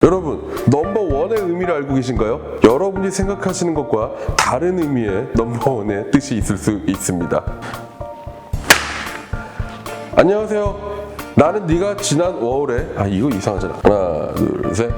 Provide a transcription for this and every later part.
여러분, 넘버원의 의미를 알고 계신가요? 여러분이 생각하시는 것과 다른 의미의 넘버원의 뜻이 있을 수 있습니다. 안녕하세요. 나는 네가 지난 5월에 이거 이상하잖아. 하나, 둘, 셋.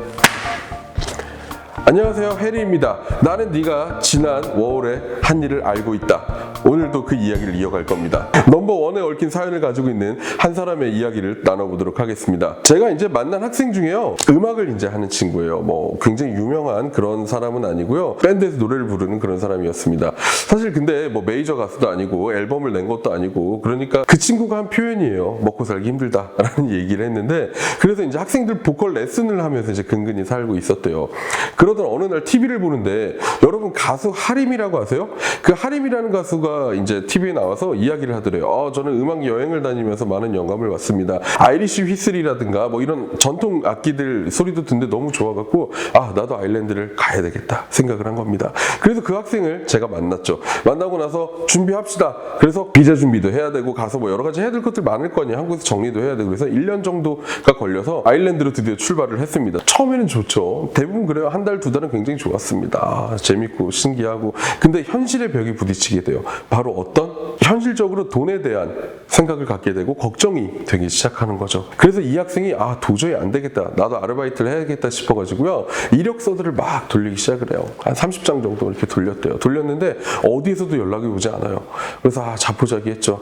안녕하세요, 해리입니다. 나는 네가 지난 5월에 한 일을 알고 있다. 오늘도 그 이야기를 이어갈 겁니다. 넘버원에 얽힌 사연을 가지고 있는 한 사람의 이야기를 나눠보도록 하겠습니다. 제가 이제 만난 학생 중에요, 음악을 이제 하는 친구예요. 굉장히 유명한 그런 사람은 아니고요, 밴드에서 노래를 부르는 그런 사람이었습니다. 사실 근데 메이저 가수도 아니고 앨범을 낸 것도 아니고, 그러니까 그 친구가 한 표현이에요. 먹고 살기 힘들다라는 얘기를 했는데, 그래서 이제 학생들 보컬 레슨을 하면서 이제 근근히 살고 있었대요. 그러던 어느 날 TV를 보는데, 여러분 가수 하림이라고 아세요? 그 하림이라는 가수가 이제 TV에 나와서 이야기를 하더래요. 저는 음악 여행을 다니면서 많은 영감을 받습니다. 아이리쉬 휘슬이라든가 이런 전통 악기들 소리도 듣는데 너무 좋아갖고 나도 아일랜드를 가야 되겠다 생각을 한 겁니다. 그래서 그 학생을 제가 만났죠. 만나고 나서 준비합시다. 그래서 비자 준비도 해야 되고 가서 여러 가지 해야 될 것들 많을 거 아니에요. 한국에서 정리도 해야 되고. 그래서 1년 정도가 걸려서 아일랜드로 드디어 출발을 했습니다. 처음에는 좋죠. 대부분 그래요. 한 달, 두 달은 굉장히 좋았습니다. 재밌고 신기하고. 근데 현실의 벽이 부딪히게 돼요. 바로 어떤? 현실적으로 돈에 대한 생각을 갖게 되고 걱정이 되기 시작하는 거죠. 그래서 이 학생이 도저히 안 되겠다, 나도 아르바이트를 해야겠다 싶어가지고요, 이력서들을 막 돌리기 시작을 해요. 한 30장 정도 이렇게 돌렸대요. 돌렸는데 어디에서도 연락이 오지 않아요. 그래서 자포자기했죠.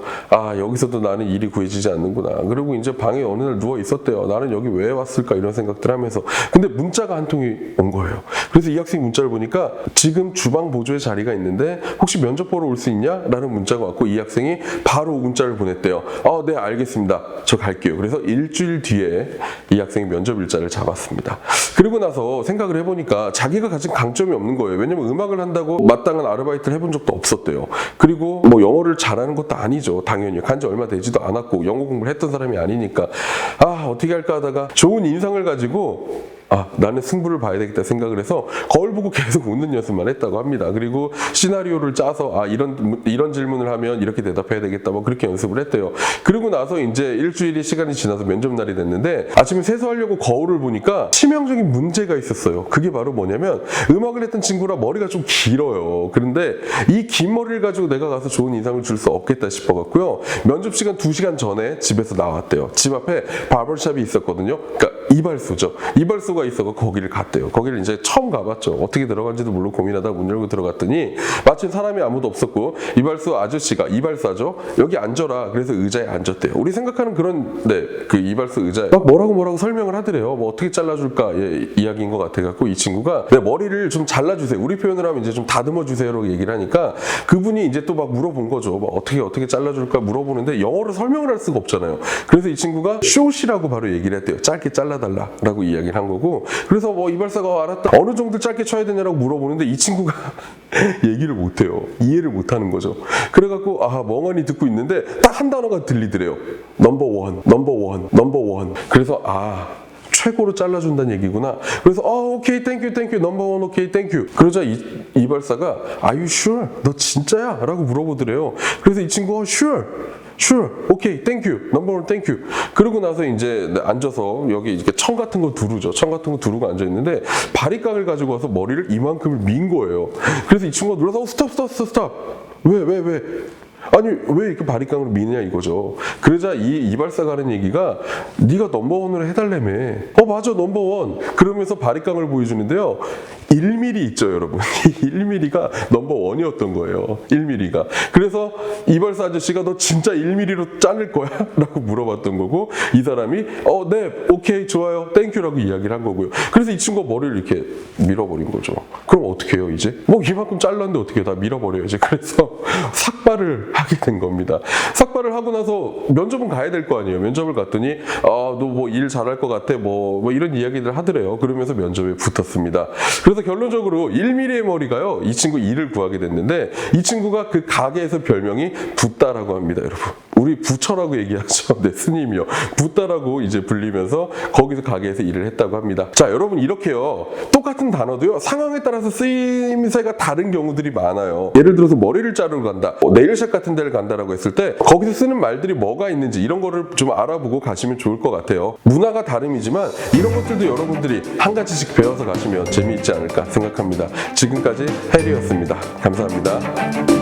여기서도 나는 일이 구해지지 않는구나. 그리고 이제 방에 어느 날 누워 있었대요. 나는 여기 왜 왔을까 이런 생각들 하면서. 근데 문자가 한 통이 온 거예요. 그래서 이 학생 문자를 보니까 지금 주방 보조에 자리가 있는데 혹시 면접 보러 올 수 있냐? 라는 문자가 왔고, 이 학생이 바로 문자를 보냈대요. 네, 알겠습니다. 저 갈게요. 그래서 일주일 뒤에 이 학생이 면접 일자를 잡았습니다. 그리고 나서 생각을 해보니까 자기가 가진 강점이 없는 거예요. 왜냐면 음악을 한다고 마땅한 아르바이트를 해본 적도 없었대요. 그리고 영어를 잘하는 것도 아니죠. 당연히 간지 얼마 되지도 않았고 영어 공부를 했던 사람이 아니니까 어떻게 할까 하다가 좋은 인상을 가지고 나는 승부를 봐야 되겠다 생각을 해서 거울 보고 계속 웃는 연습만 했다고 합니다. 그리고 시나리오를 짜서 이런 질문을 하면 이렇게 대답해야 되겠다 그렇게 연습을 했대요. 그리고 나서 이제 일주일이 시간이 지나서 면접 날이 됐는데, 아침에 세수하려고 거울을 보니까 치명적인 문제가 있었어요. 그게 바로 뭐냐면, 음악을 했던 친구라 머리가 좀 길어요. 그런데 이 긴 머리를 가지고 내가 가서 좋은 인상을 줄 수 없겠다 싶어갖고요, 면접 시간 2시간 전에 집에서 나왔대요. 집 앞에 바버샵이 있었거든요. 그러니까 이발소죠. 이발소가 있어서 거기를 갔대요. 거기를 이제 처음 가봤죠. 어떻게 들어간지도 모르고 고민하다가 문 열고 들어갔더니 마침 사람이 아무도 없었고, 이발소 아저씨가, 이발사죠, 여기 앉아라. 그래서 의자에 앉았대요. 우리 생각하는 그런 그 이발소 의자에 뭐라고 설명을 하더래요. 어떻게 잘라줄까 이야기인 것 같아갖고, 이 친구가 머리를 좀 잘라주세요, 우리 표현을 하면 이제 좀 다듬어 주세요라고 얘기를 하니까, 그분이 이제 또 물어본 거죠. 어떻게 잘라줄까 물어보는데 영어로 설명을 할 수가 없잖아요. 그래서 이 친구가 숏이라고 바로 얘기를 했대요. 짧게 잘라달라라고 이야기를 한 거고, 그래서 이발사가 알았다, 어느 정도 짧게 쳐야 되냐라고 물어보는데 이 친구가 얘기를 못해요. 이해를 못하는 거죠. 그래갖고 멍하니 듣고 있는데 딱 한 단어가 들리더래요. 넘버원. 그래서 최고로 잘라준다는 얘기구나. 그래서 오케이, 땡큐, 넘버원, 오케이, 땡큐. 그러자 이발사가 Are you sure? 너 진짜야? 라고 물어보더래요. 그래서 이 친구가 Sure, 오케이, 땡큐, 넘버원, 땡큐. 그러고 나서 이제 앉아서 여기 이렇게 청 같은 거 두르죠. 청 같은 거 두르고 앉아있는데 바리깡을 가지고 와서 머리를 이만큼을 민 거예요. 그래서 이 친구가 놀라서 스톱. 왜? 아니, 왜 이렇게 바리깡으로 미느냐 이거죠. 그러자 이 이발사가 하는 얘기가, 네가 넘버원으로 해달라며. 맞아, 넘버원. 그러면서 바리깡을 보여주는데요, 1mm 있죠, 여러분. 1mm가 넘버원이었던 거예요. 1mm가. 그래서 이발사 아저씨가 너 진짜 1mm로 자를 거야? 라고 물어봤던 거고, 이 사람이 네, 오케이, 좋아요, 땡큐라고 이야기를 한 거고요. 그래서 이 친구가 머리를 이렇게 밀어버린 거죠. 그럼 어떻게 해요 이제? 이만큼 잘랐는데 어떻게 다 밀어버려야지. 그래서 삭발을 하게 된 겁니다. 삭발을 하고 나서 면접은 가야 될 거 아니에요. 면접을 갔더니 너 일 잘할 것 같아, 이런 이야기들 하더래요. 그러면서 면접에 붙었습니다. 그래서 결론적으로 1mm의 머리가요, 이 친구 일을 구하게 됐는데, 이 친구가 그 가게에서 별명이 붓다라고 합니다, 여러분. 우리 부처라고 얘기하죠. 네, 스님이요. 붓다라고 이제 불리면서 거기서 가게에서 일을 했다고 합니다. 자, 여러분 이렇게요. 똑같은 단어도요. 상황에 따라서 쓰임새가 다른 경우들이 많아요. 예를 들어서 머리를 자르러 간다, 네일샵 같은 데를 간다라고 했을 때 거기서 쓰는 말들이 뭐가 있는지 이런 거를 좀 알아보고 가시면 좋을 것 같아요. 문화가 다름이지만 이런 것들도 여러분들이 한 가지씩 배워서 가시면 재미있지 않을까 생각합니다. 지금까지 해리였습니다. 감사합니다.